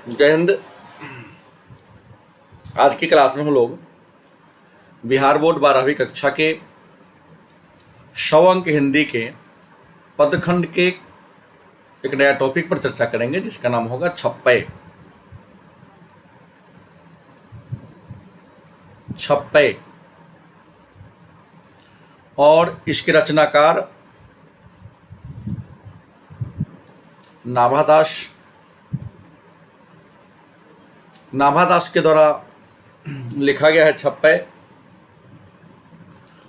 जय हिंद। आज की क्लास में हम लोग बिहार बोर्ड 12वीं कक्षा के 100 अंक हिंदी के पदखंड के एक नया टॉपिक पर चर्चा करेंगे जिसका नाम होगा छप्पे। छप्पे और इसके रचनाकार नाभादास के द्वारा लिखा गया है छप्पे।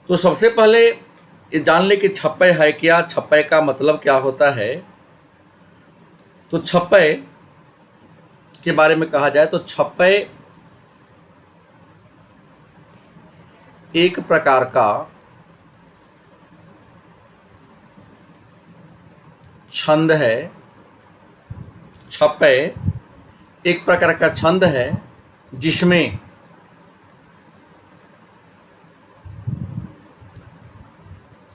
तो सबसे पहले ये जान ले कि छप्पे है क्या, छप्पे का मतलब क्या होता है। तो छप्पे के बारे में कहा जाए तो छप्पे एक प्रकार का छंद है। छप्पे एक प्रकार का छंद है जिसमें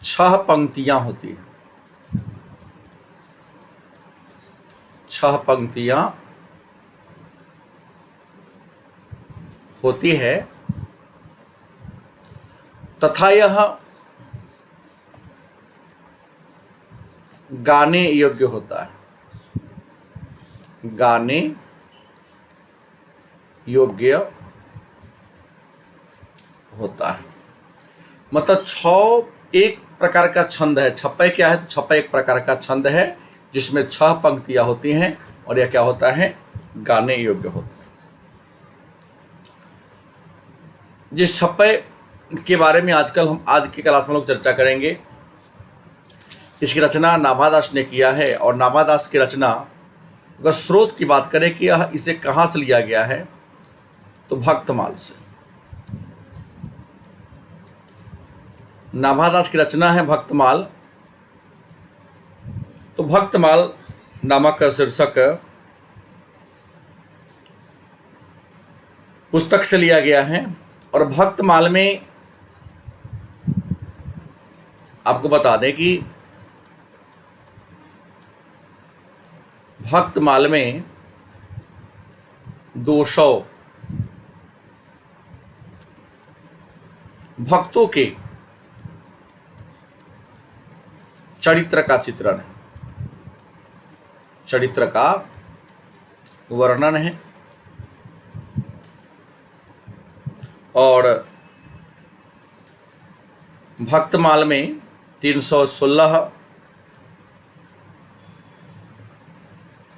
छह पंक्तियां होती हैं। छह पंक्तियां होती है तथा यह गाने योग्य होता है। गाने योग्य होता है मतलब छह एक प्रकार का छंद है। छप्पे क्या है तो छप्पे एक प्रकार का छंद है जिसमें छह पंक्तियां होती हैं और यह क्या होता है, गाने योग्य होता है। जिस छप्पे के बारे में आज की क्लास में लोग चर्चा करेंगे, इसकी रचना नाभादास ने किया है। और नाभादास की रचना अगर स्रोत की बात करें कि यह इसे कहाँ से लिया गया है तो भक्तमाल से। नाभादास की रचना है भक्तमाल। तो भक्तमाल नामक शीर्षक पुस्तक से लिया गया है। और भक्तमाल में आपको बता दें कि भक्तमाल में 200 भक्तों के चरित्र का चित्रण है, चरित्र का वर्णन है। और भक्तमाल में 316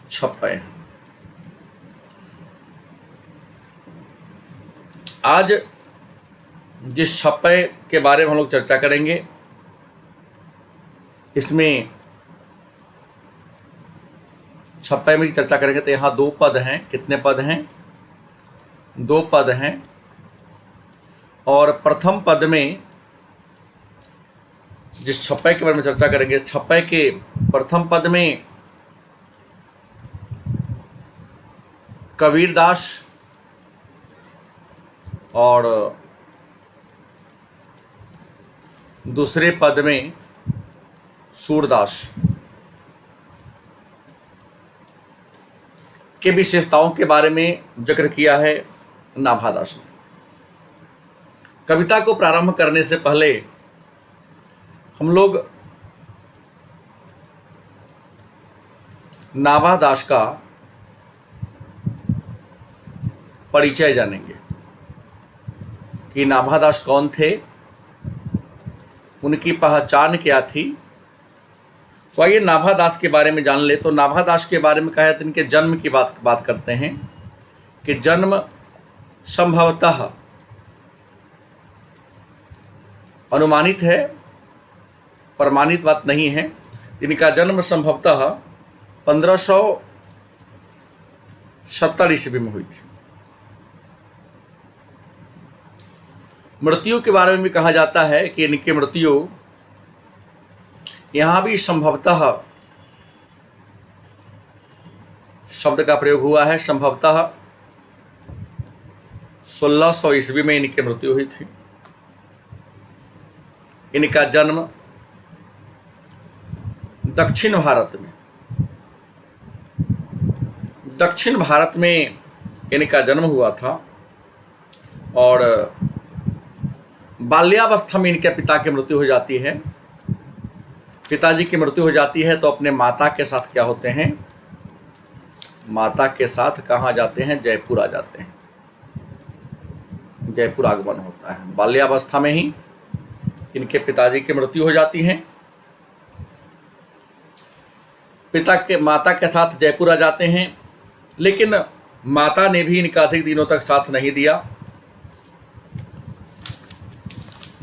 छप्पे हैं। आज जिस छप्पे के बारे में हम लोग चर्चा करेंगे, इसमें छप्पे में चर्चा करेंगे तो यहाँ 2 पद हैं। कितने पद हैं? 2 पद हैं। और प्रथम पद में जिस छप्पे के बारे में चर्चा करेंगे, छप्पे के प्रथम पद में कबीरदास और दूसरे पद में सूरदास के विशेषताओं के बारे में जिक्र किया है नाभादास ने। कविता को प्रारंभ करने से पहले हम लोग नाभादास का परिचय जानेंगे कि नाभादास कौन थे, उनकी पहचान क्या थी। तो आइए नाभादास के बारे में जान ले। तो नाभादास के बारे में कहा है तो इनके जन्म की बात करते हैं कि जन्म संभवतः अनुमानित है, प्रमाणित बात नहीं है। इनका जन्म संभवतः 1570 ईस्वी में हुई थी। मृत्यु के बारे में भी कहा जाता है कि इनकी मृत्यु यहां भी संभवतः शब्द का प्रयोग हुआ है। संभवतः 1600 ईस्वी में इनकी मृत्यु हुई थी। इनका जन्म दक्षिण भारत में दक्षिण भारत में इनका जन्म हुआ था और बाल्यावस्था में इनके पिता की मृत्यु हो जाती है। पिताजी की मृत्यु हो जाती है तो अपने माता के साथ क्या होते हैं, माता के साथ कहाँ जाते हैं, जयपुर आ जाते हैं। जयपुर आगमन होता है। बाल्यावस्था में ही इनके पिताजी की मृत्यु हो जाती है। माता के साथ जयपुर आ जाते हैं, लेकिन माता ने भी इनका अधिक दिनों तक साथ नहीं दिया।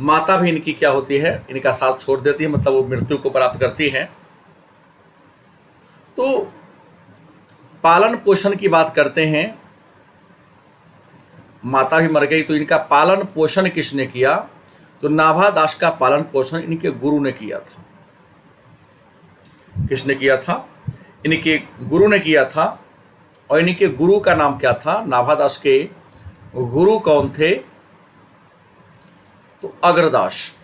माता भी इनकी क्या होती है, इनका साथ छोड़ देती है, मतलब वो मृत्यु को प्राप्त करती है। तो पालन पोषण की बात करते हैं, माता भी मर गई तो इनका पालन पोषण किसने किया, तो नाभा दास का पालन पोषण इनके गुरु ने किया था। किसने किया था, इनके गुरु ने किया था। और इनके गुरु का नाम क्या था, नाभा दास के गुरु कौन थे, तो अग्रदास।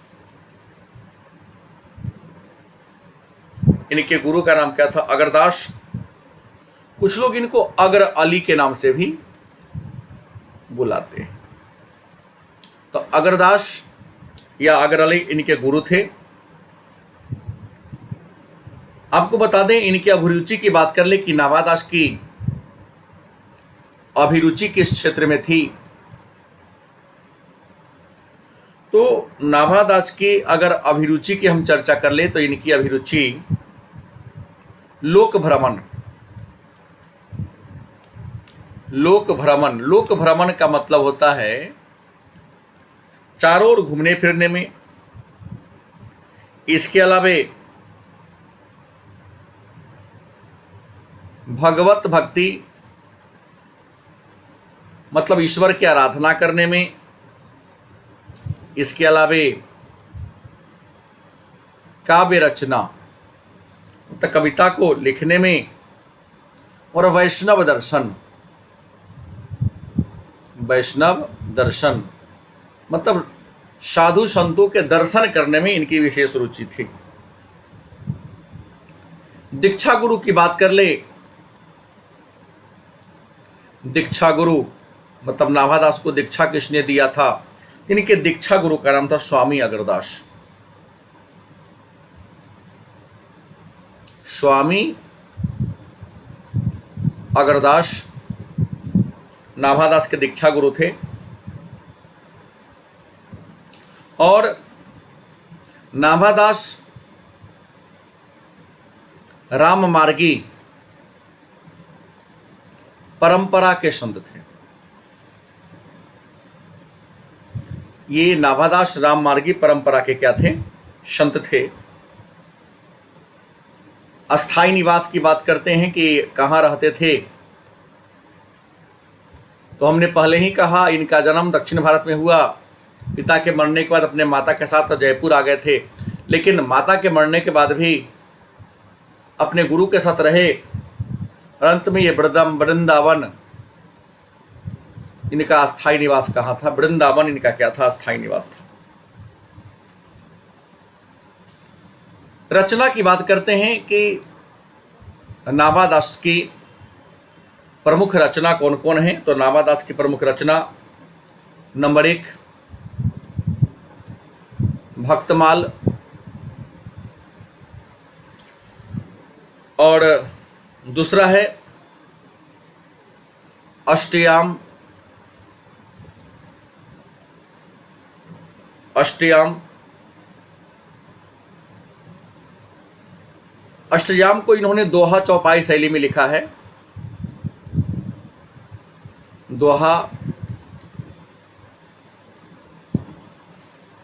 इनके गुरु का नाम क्या था, अग्रदास। कुछ लोग इनको अग्र अली के नाम से भी बुलाते हैं। तो अग्रदास या अग्र अली इनके गुरु थे। आपको बता दें, इनकी अभिरुचि की बात कर ले कि नाभा दास की अभिरुचि किस क्षेत्र में थी, तो नाभा दास की अगर अभिरुचि की हम चर्चा कर ले तो इनकी अभिरुचि लोक भ्रमण। लोक भ्रमण, लोक भ्रमण का मतलब होता है चारों ओर घूमने फिरने में। इसके अलावे भगवत भक्ति, मतलब ईश्वर की आराधना करने में। इसके अलावे काव्य रचना, तो कविता को लिखने में। और वैष्णव दर्शन, वैष्णव दर्शन मतलब साधु संतों के दर्शन करने में इनकी विशेष रुचि थी। दीक्षा गुरु की बात कर ले, दीक्षा गुरु मतलब नाभा दास को दीक्षा किसने दिया था, इनके दीक्षा गुरु का नाम था स्वामी अग्रदास। स्वामी अग्रदास नाभा दास के दीक्षा गुरु थे। और नाभा दास राम मार्गी परंपरा के संत थे। ये नाभा दास राम मार्गी परंपरा के क्या थे, संत थे। अस्थाई निवास की बात करते हैं कि कहाँ रहते थे, तो हमने पहले ही कहा इनका जन्म दक्षिण भारत में हुआ। पिता के मरने के बाद अपने माता के साथ जयपुर आ गए थे, लेकिन माता के मरने के बाद भी अपने गुरु के साथ रहे। अंत में ये वृंदावन इनका अस्थाई निवास कहाँ था, वृंदावन इनका क्या था, अस्थाई निवास था। रचना की बात करते हैं कि नाभा दास की प्रमुख रचना कौन कौन है, तो नाभा दास की प्रमुख रचना नंबर 1 भक्तमाल, और दूसरा है अष्टयाम। अष्टयाम को इन्होंने दोहा चौपाई शैली में लिखा है। दोहा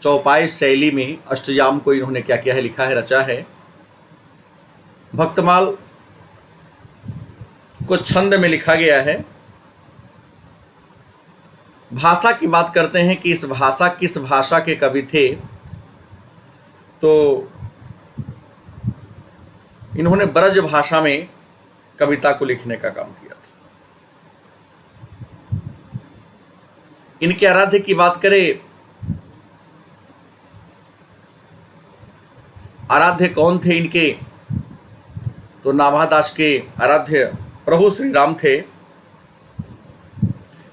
चौपाई शैली में अष्टयाम को इन्होंने क्या किया है, लिखा है, रचा है। भक्तमाल को छंद में लिखा गया है। भाषा की बात करते हैं कि इस भाषा किस भाषा के कवि थे, तो इन्होंने ब्रज भाषा में कविता को लिखने का काम किया था। इनके आराध्य की बात करें, आराध्य कौन थे इनके, तो नाभा दास के आराध्य प्रभु श्री राम थे,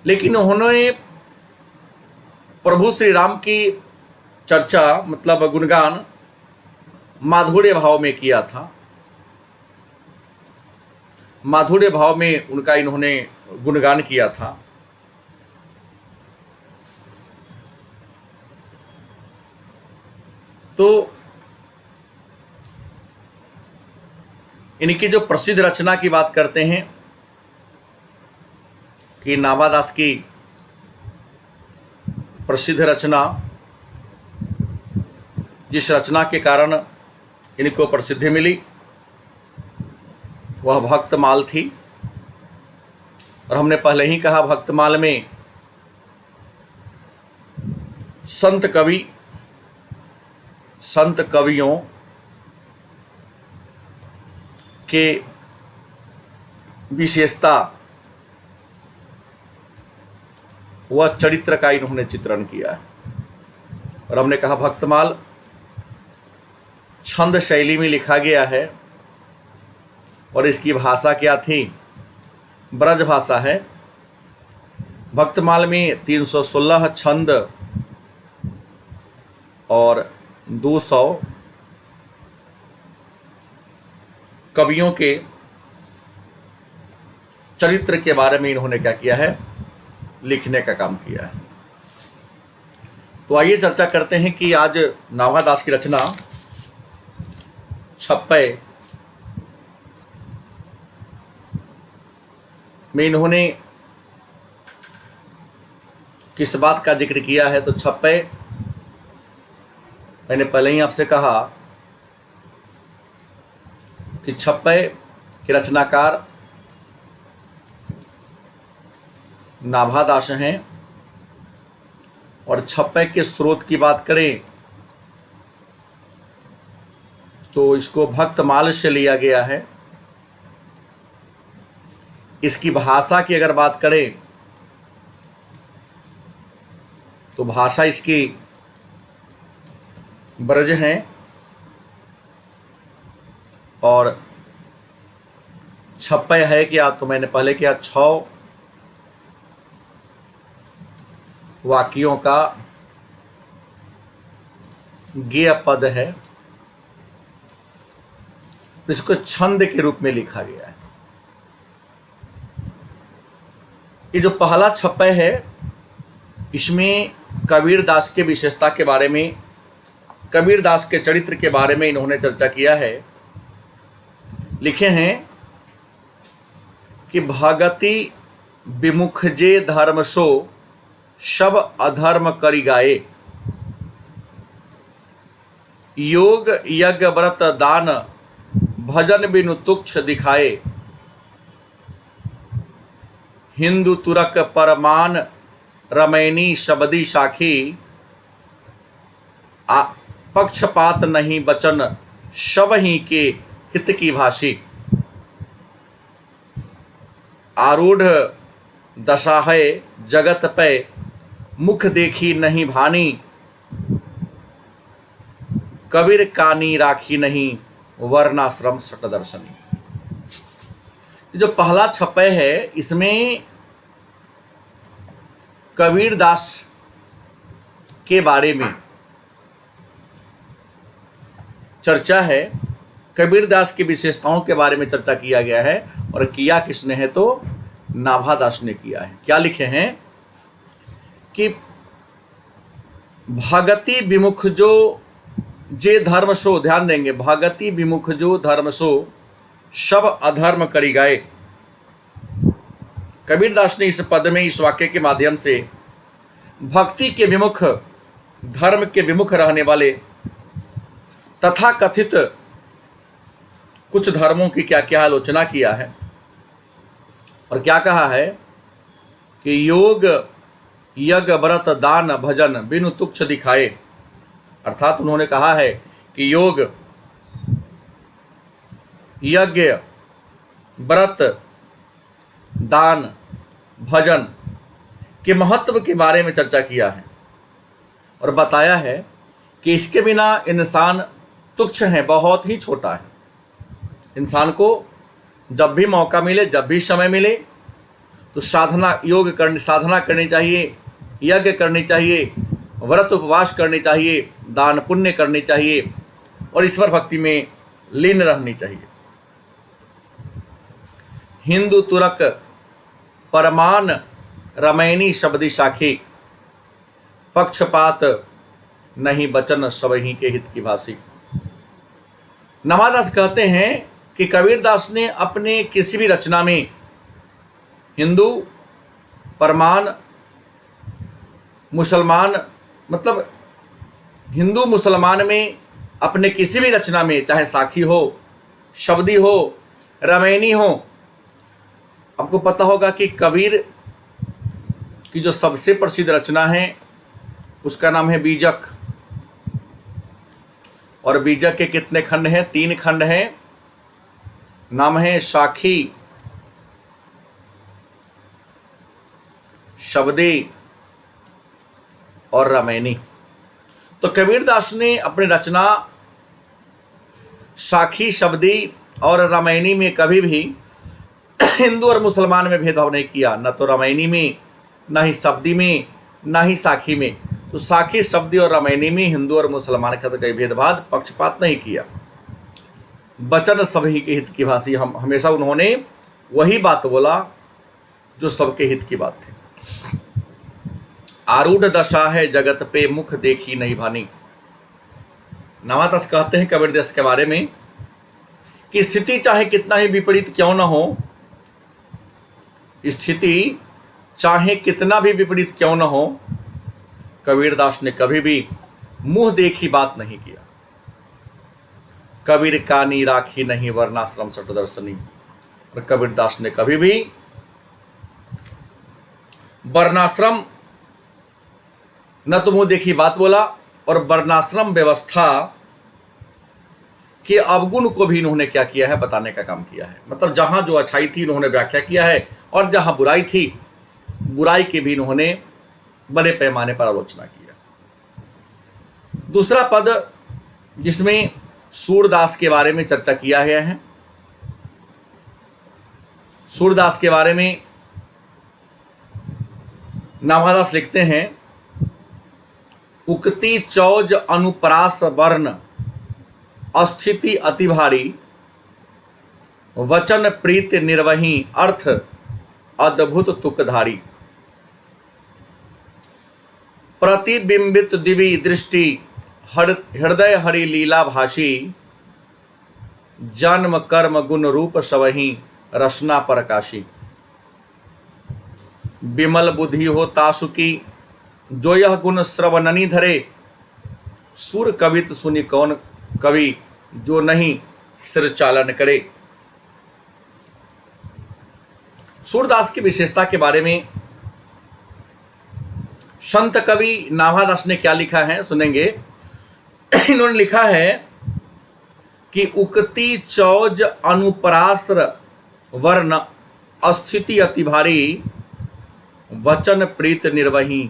लेकिन उन्होंने प्रभु श्री राम की चर्चा मतलब गुणगान माधुर्य भाव में किया था। माधुर्य भाव में उनका इन्होंने गुणगान किया था। तो इनकी जो प्रसिद्ध रचना की बात करते हैं कि नाभादास की प्रसिद्ध रचना, जिस रचना के कारण इनको प्रसिद्धि मिली, वह भक्तमाल थी। और हमने पहले ही कहा, भक्तमाल में संत कवियों के विशेषता वह चरित्र का इन्होंने चित्रण किया है। और हमने कहा भक्तमाल छंद शैली में लिखा गया है और इसकी भाषा क्या थी? ब्रज भाषा है। भक्तमाल में 316 छंद और 200 कवियों के चरित्र के बारे में इन्होंने क्या किया है? लिखने का काम किया है। तो आइए चर्चा करते हैं कि आज नाभादास की रचना छप्पय में इन्होंने किस बात का जिक्र किया है। तो छप्पय, मैंने पहले ही आपसे कहा कि छप्पय के रचनाकार नाभादास हैं। और छप्पय के स्रोत की बात करें तो इसको भक्तमाल से लिया गया है। इसकी भाषा की अगर बात करें तो भाषा इसकी ब्रज है। और छप्पय है क्या? तो मैंने पहले किया 6 वाक्यों का गेय पद है। इसको छंद के रूप में लिखा गया है। ये जो पहला छप्पय है, इसमें कबीरदास के विशेषता के बारे में, कबीरदास के चरित्र के बारे में इन्होंने चर्चा किया है। लिखे हैं कि भगति विमुख जे धर्म सो सब अधर्म करि गाए, योग यज्ञ व्रत दान भजन बिनु तुच्छ दिखाए, हिंदू तुरक परमान रमैनी शबदी साखी, पक्षपात नहीं बचन सब ही के हित की भाषी, आरूढ़ दशा है जगत पे मुख देखी नहीं भानी, कबीर कानी राखी नहीं वर्णाश्रम सटदर्शनी। जो पहला छप्पय है, इसमें कबीरदास के बारे में चर्चा है। कबीरदास की विशेषताओं के बारे में चर्चा किया गया है। और किया किसने है? तो नाभादास ने किया है। क्या लिखे हैं कि भगति विमुख जो जे धर्म सो, ध्यान देंगे, भगति विमुख जो धर्म सो सब अधर्म करि गाए। कबीरदास ने इस पद में, इस वाक्य के माध्यम से भक्ति के विमुख, धर्म के विमुख रहने वाले तथा कथित कुछ धर्मों की क्या क्या आलोचना किया है। और क्या कहा है कि योग यज्ञ व्रत दान भजन बिनु तुच्छ दिखाए। अर्थात उन्होंने कहा है कि योग यज्ञ व्रत दान भजन के महत्व के बारे में चर्चा किया है। और बताया है कि इसके बिना इंसान तुच्छ है, बहुत ही छोटा है। इंसान को जब भी मौका मिले, जब भी समय मिले, तो साधना करनी चाहिए, यज्ञ करनी चाहिए, व्रत उपवास करनी चाहिए, दान पुण्य करनी चाहिए और ईश्वर भक्ति में लीन रहनी चाहिए। हिंदू तुरक परमान रमैनी शब्दी साखी, पक्षपात नहीं बचन सबही के हित की भाषी। नवादास कहते हैं कि कबीरदास ने अपने किसी भी रचना में हिंदू, परमान, मुसलमान, मतलब हिंदू मुसलमान में अपने किसी भी रचना में, चाहे साखी हो, शब्दी हो, रमैनी हो। आपको पता होगा कि कबीर की जो सबसे प्रसिद्ध रचना है उसका नाम है बीजक, और बीजक के कितने खंड हैं? 3 खंड हैं। नाम है साखी, शब्दी और रमैनी। तो कबीरदास ने अपनी रचना साखी, शब्दी और रमैनी में कभी भी हिंदू और मुसलमान में भेदभाव नहीं किया, न तो रमैनी में, न ही शब्दी में, न ही साखी में। तो साखी, शब्दी और रमैनी में हिंदू और मुसलमान का कोई भेदभाव, पक्षपात नहीं किया। वचन सभी के हित की भाषी, हम हमेशा उन्होंने वही बात बोला जो सबके हित की बात थी। आरूढ़ दशा है जगत पे, मुख देखी नहीं भानी। नवादास कहते हैं कबीरदास के बारे में कि स्थिति चाहे कितना ही विपरीत क्यों न हो, स्थिति चाहे कितना भी विपरीत क्यों न हो, कबीरदास ने कभी भी मुंह देखी बात नहीं किया। कबीर कानी राखी नहीं वर्णाश्रम सट दर्शनी। और कबीरदास ने कभी भी वर्णाश्रम न तो मुंह देखी बात बोला, और वर्णाश्रम व्यवस्था के अवगुण को भी इन्होंने क्या किया है? बताने का काम किया है। मतलब जहां जो अच्छाई थी इन्होंने व्याख्या किया है, और जहां बुराई थी, बुराई के भी इन्होंने बड़े पैमाने पर आलोचना किया। दूसरा पद जिसमें सूरदास के बारे में चर्चा किया गया है, सूरदास के बारे में नवादास लिखते हैं, उक्ति चौज अनुप्रास वर्ण, अस्थिति अति भारी, वचन प्रीत निर्वही, अर्थ अद्भुत तुकधारी। प्रतिबिंबित दिवी दृष्टि, हृदय हरि लीला भाषी, जन्म कर्म गुण रूप सवही, रसना प्रकाशी। विमल बुद्धि हो तासुकी, जो यह गुण श्रवणनी धरे, सुर कवित सुनि कौन कवि, जो नहीं सिर चालन करे। सूरदास की विशेषता के बारे में संत कवि नाभादास ने क्या लिखा है सुनेंगे। इन्होंने लिखा है कि उक्ति चौज अनुप्रास्र वर्ण, अस्थिति अति भारी, वचन प्रीत निर्वही,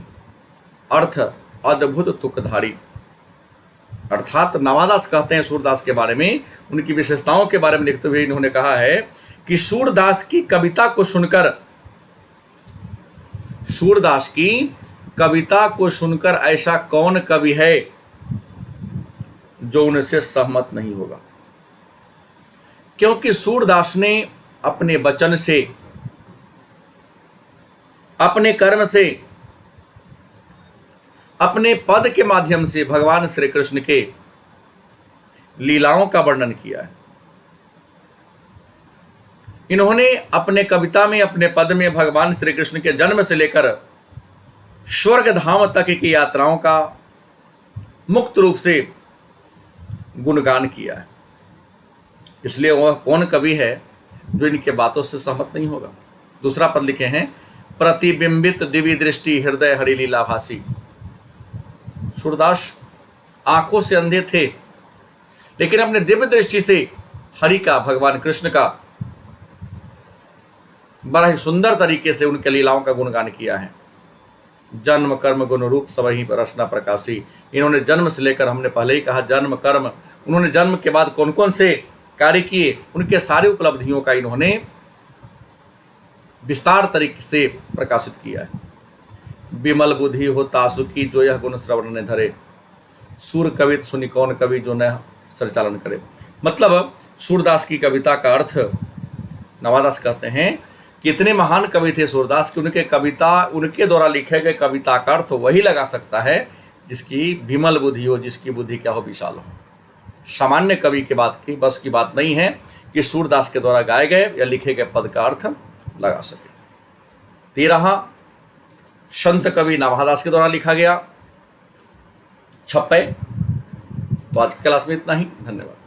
अर्थ अद्भुत तुकधारी। अर्थात नवादास कहते हैं सूरदास के बारे में, उनकी विशेषताओं के बारे में लिखते हुए इन्होंने कहा है कि सूरदास की कविता को सुनकर, सूरदास की कविता को सुनकर ऐसा कौन कवि है जो उनसे सहमत नहीं होगा। क्योंकि सूरदास ने अपने वचन से, अपने कर्म से, अपने पद के माध्यम से भगवान श्री कृष्ण के लीलाओं का वर्णन किया है। इन्होंने अपने कविता में, अपने पद में भगवान श्री कृष्ण के जन्म से लेकर स्वर्ग धाम तक की यात्राओं का मुक्त रूप से गुणगान किया है। इसलिए वह कौन कवि है जो इनके बातों से सहमत नहीं होगा। दूसरा पद लिखे हैं, प्रतिबिंबित दिव्य दृष्टि, हृदय हरि लीला भासी। सूरदास आंखों से अंधे थे, लेकिन अपने दिव्य दृष्टि से हरि का, भगवान कृष्ण का बड़ा ही सुंदर तरीके से उनके लीलाओं का गुणगान किया है। जन्म कर्म गुण रूप सबही रचना प्रकाशी। इन्होंने जन्म से लेकर, हमने पहले ही कहा जन्म कर्म, उन्होंने जन्म के बाद कौन कौन से कार्य किए, उनके सारे उपलब्धियों का इन्होंने विस्तार तरीके से प्रकाशित किया है। विमल बुद्धि हो तासुकी, जो यह गुण श्रवण ने धरे, सूर कवित सुनि कौन कवि, जो न संचालन करे। मतलब सूरदास की कविता का अर्थ नवादास कहते हैं कि इतने महान कवि थे सूरदास कि उनके द्वारा लिखे गए कविता का अर्थ वही लगा सकता है जिसकी विमल बुद्धि हो, जिसकी बुद्धि क्या हो, विशाल हो। सामान्य कवि के बस की बात नहीं है कि सूरदास के द्वारा गाए गए या लिखे गए पद का अर्थ लगा सके। 13 संत कवि नाभादास के द्वारा लिखा गया 6 तो आज की क्लास में इतना ही। धन्यवाद।